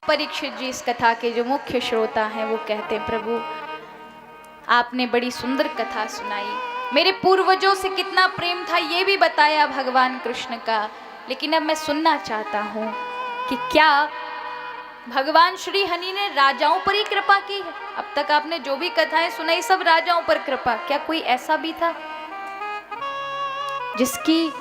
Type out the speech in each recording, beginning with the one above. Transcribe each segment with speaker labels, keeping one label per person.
Speaker 1: परीक्षित जी इस कथा के जो मुख्य श्रोता हैं वो कहते हैं, प्रभु आपने बड़ी सुंदर कथा सुनाई, मेरे पूर्वजों से कितना प्रेम था ये भी बताया भगवान कृष्ण का, लेकिन अब मैं सुनना चाहता हूँ कि क्या भगवान श्री हरि ने राजाओं पर ही कृपा की है? अब तक आपने जो भी कथाएं सुनाई सब राजाओं पर कृपा, क्या कोई ऐसा भी था जिसकी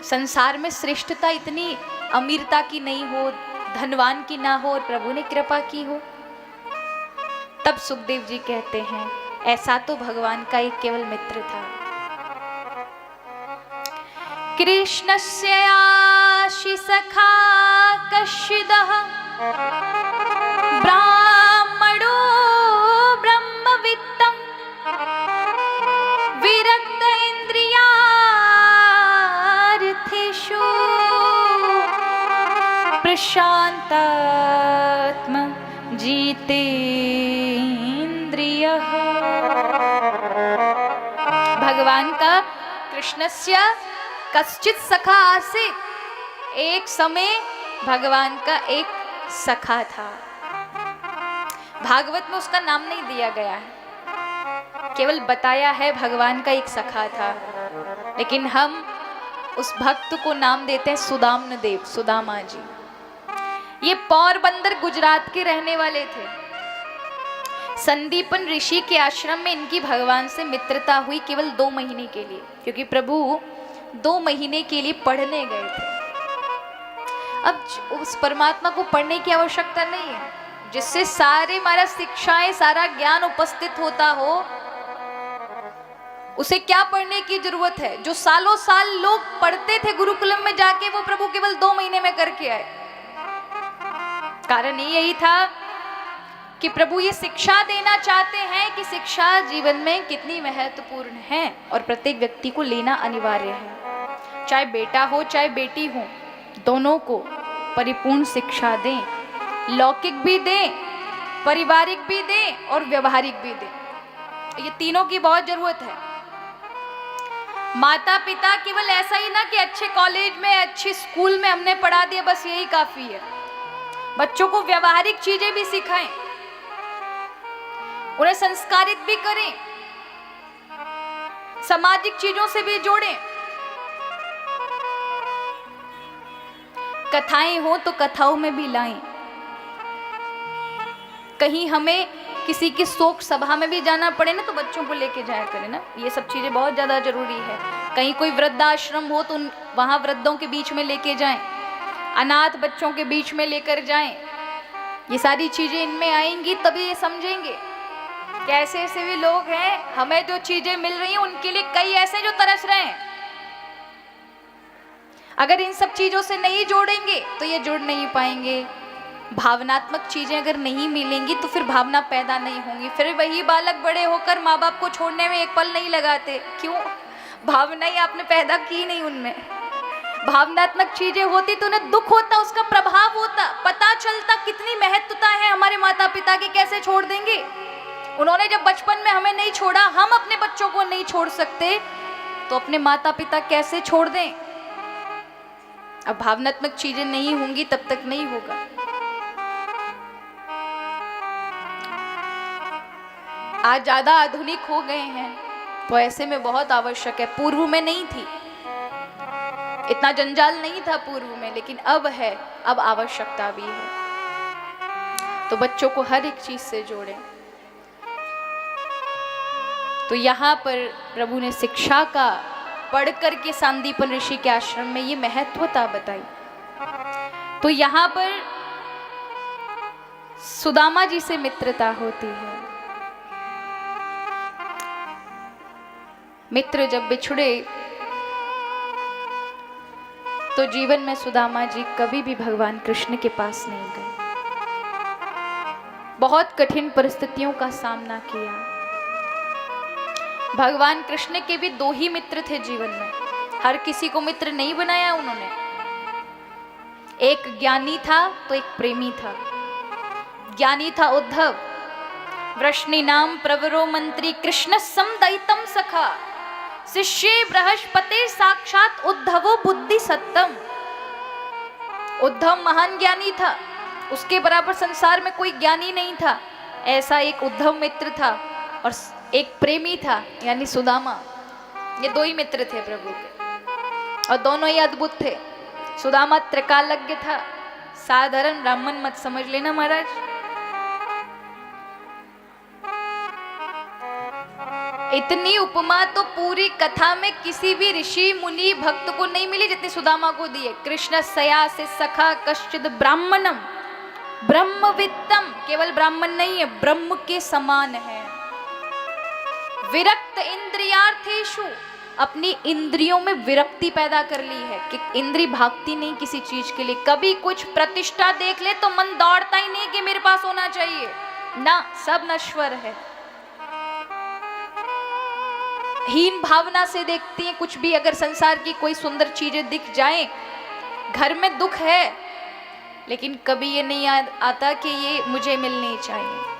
Speaker 1: संसार में श्रेष्ठता इतनी अमीरता की नहीं हो, धनवान की ना हो और प्रभु ने कृपा की हो? तब सुखदेव जी कहते हैं ऐसा तो भगवान का एक केवल मित्र था। कृष्णस्य याशि सखा कश्चिदः ब्राह्मणो ब्रह्मवित्तम् विरक्त इंद्रियार्थेषु प्रशांतात्मा जितेन्द्रियः। भगवान का कृष्णस्य कश्चित् सखा आसीत्, एक समय भगवान का एक सखा था। भागवत में उसका नाम नहीं दिया गया है, केवल बताया है भगवान का एक सखा था, लेकिन हम उस भक्त को नाम देते हैं सुदाम्न देव, सुदामा जी। ये पोरबंदर गुजरात के रहने वाले थे। संदीपन ऋषि के आश्रम में इनकी भगवान से मित्रता हुई केवल 2 महीने के लिए, क्योंकि प्रभु 2 महीने के लिए पढ़ने गए थे। अब उस परमात्मा को पढ़ने की आवश्यकता नहीं है, जिससे सारे हमारा शिक्षाएं सारा ज्ञान उपस्थित होता हो, उसे क्या पढ़ने की जरूरत है? जो सालों साल लोग पढ़ते थे गुरुकुलम में जाके, वो प्रभु केवल 2 महीने में करके आए। कारण यही था कि प्रभु ये शिक्षा देना चाहते हैं कि शिक्षा जीवन में कितनी महत्वपूर्ण है और प्रत्येक व्यक्ति को लेना अनिवार्य है। चाहे बेटा हो चाहे बेटी हो, दोनों को परिपूर्ण शिक्षा दें, लौकिक भी दें, पारिवारिक भी दें और व्यवहारिक भी दें। ये तीनों की बहुत जरूरत है। माता पिता केवल ऐसा ही ना कि अच्छे कॉलेज में अच्छे स्कूल में हमने पढ़ा दिया बस यही काफी है। बच्चों को व्यवहारिक चीजें भी सिखाएं, उन्हें संस्कारित भी करें, सामाजिक चीजों से भी जोड़ें। कथाएं हो तो कथाओं में भी लाएं। कहीं हमें किसी की शोक सभा में भी जाना पड़े ना, तो बच्चों को लेके जाया करें ना, ये सब चीजें बहुत ज्यादा जरूरी है। कहीं कोई वृद्धाश्रम हो तो वहां वृद्धों के बीच में लेके जाएं, अनाथ बच्चों के बीच में लेकर जाएं। ये सारी चीजें इनमें आएंगी तभी ये समझेंगे कि ऐसे ऐसे भी लोग हैं, हमें जो चीजें मिल रही हैं उनके लिए कई ऐसे जो तरस रहे हैं। अगर इन सब चीजों से नहीं जोड़ेंगे तो ये जुड़ नहीं पाएंगे। भावनात्मक चीजें अगर नहीं मिलेंगी तो फिर भावना पैदा नहीं होंगी। फिर वही बालक बड़े होकर माँ बाप को छोड़ने में एक पल नहीं लगाते। क्यों? भावना ही आपने पैदा की नहीं उनमें। भावनात्मक चीजें होती तो उन्हें दुख होता, उसका प्रभाव होता, पता चलता कितनी महत्वता है हमारे माता पिता की, कैसे छोड़ देंगे। उन्होंने जब बचपन में हमें नहीं छोड़ा, हम अपने बच्चों को नहीं छोड़ सकते तो अपने माता पिता कैसे छोड़ दें। अब भावनात्मक चीजें नहीं होंगी तब तक नहीं होगा। आज ज्यादा आधुनिक हो गए हैं तो ऐसे में बहुत आवश्यक है। पूर्व में नहीं थी, इतना जंजाल नहीं था पूर्व में, लेकिन अब है, अब आवश्यकता भी है। तो बच्चों को हर एक चीज से जोड़ें। तो यहाँ पर प्रभु ने शिक्षा का पढ़ करके संदीपन ऋषि के आश्रम में ये महत्वता बताई। तो यहाँ पर सुदामा जी से मित्रता होती है। मित्र जब बिछुड़े तो जीवन में सुदामा जी कभी भी भगवान कृष्ण के पास नहीं गए। बहुत कठिन परिस्थितियों का सामना किया। भगवान कृष्ण के भी 2 ही मित्र थे जीवन में, हर किसी को मित्र नहीं बनाया उन्होंने। एक ज्ञानी था तो एक प्रेमी था। ज्ञानी था उद्धव, वृष्णि नाम प्रवरो मंत्री कृष्ण समदयितम सखा, शिष्य बृहस्पति साक्षात उद्धवो बुद्धि सत्तम। उद्धव महान ज्ञानी था, उसके बराबर संसार में कोई ज्ञानी नहीं था। ऐसा एक उद्धव मित्र था और एक प्रेमी था यानी सुदामा। ये दो ही मित्र थे प्रभु के और दोनों ही अद्भुत थे। सुदामा त्रिकालज्ञ था, साधारण ब्राह्मण मत समझ लेना महाराज। इतनी उपमा तो पूरी कथा में किसी भी ऋषि मुनि भक्त को नहीं मिली जितनी सुदामा को दी है। कृष्ण सया से सखा कश्चिद ब्राह्मणम ब्रह्मवित्तम, केवल ब्राह्मण नहीं है, ब्रह्म के समान है। विरक्त इंद्रियार्थेषु, अपनी इंद्रियों में विरक्ति पैदा कर ली है कि इंद्री भागती नहीं किसी चीज के लिए। कभी कुछ प्रतिष्ठा देख ले तो मन दौड़ता ही नहीं कि मेरे पास होना चाहिए ना, सब नश्वर है। हीन भावना से देखती हैं कुछ भी। अगर संसार की कोई सुंदर चीजें दिख जाएं, घर में दुख है लेकिन कभी ये नहीं आता कि ये मुझे मिलनी चाहिए।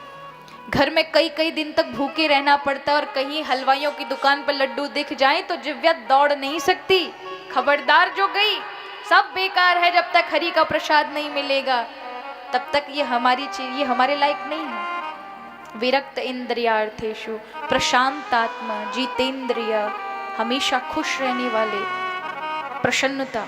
Speaker 1: घर में कई कई दिन तक भूखे रहना पड़ता है और कहीं हलवाइयों की दुकान पर लड्डू दिख जाए तो जिव्या दौड़ नहीं सकती। खबरदार, जो गई सब बेकार है। जब तक हरि का प्रसाद नहीं मिलेगा तब तक ये हमारी चीज, ये हमारे लायक नहीं है। विरक्त इंद्रियार्थेषु प्रशांतात्मा जितेंद्रिय, हमेशा खुश रहने वाले, प्रसन्नता।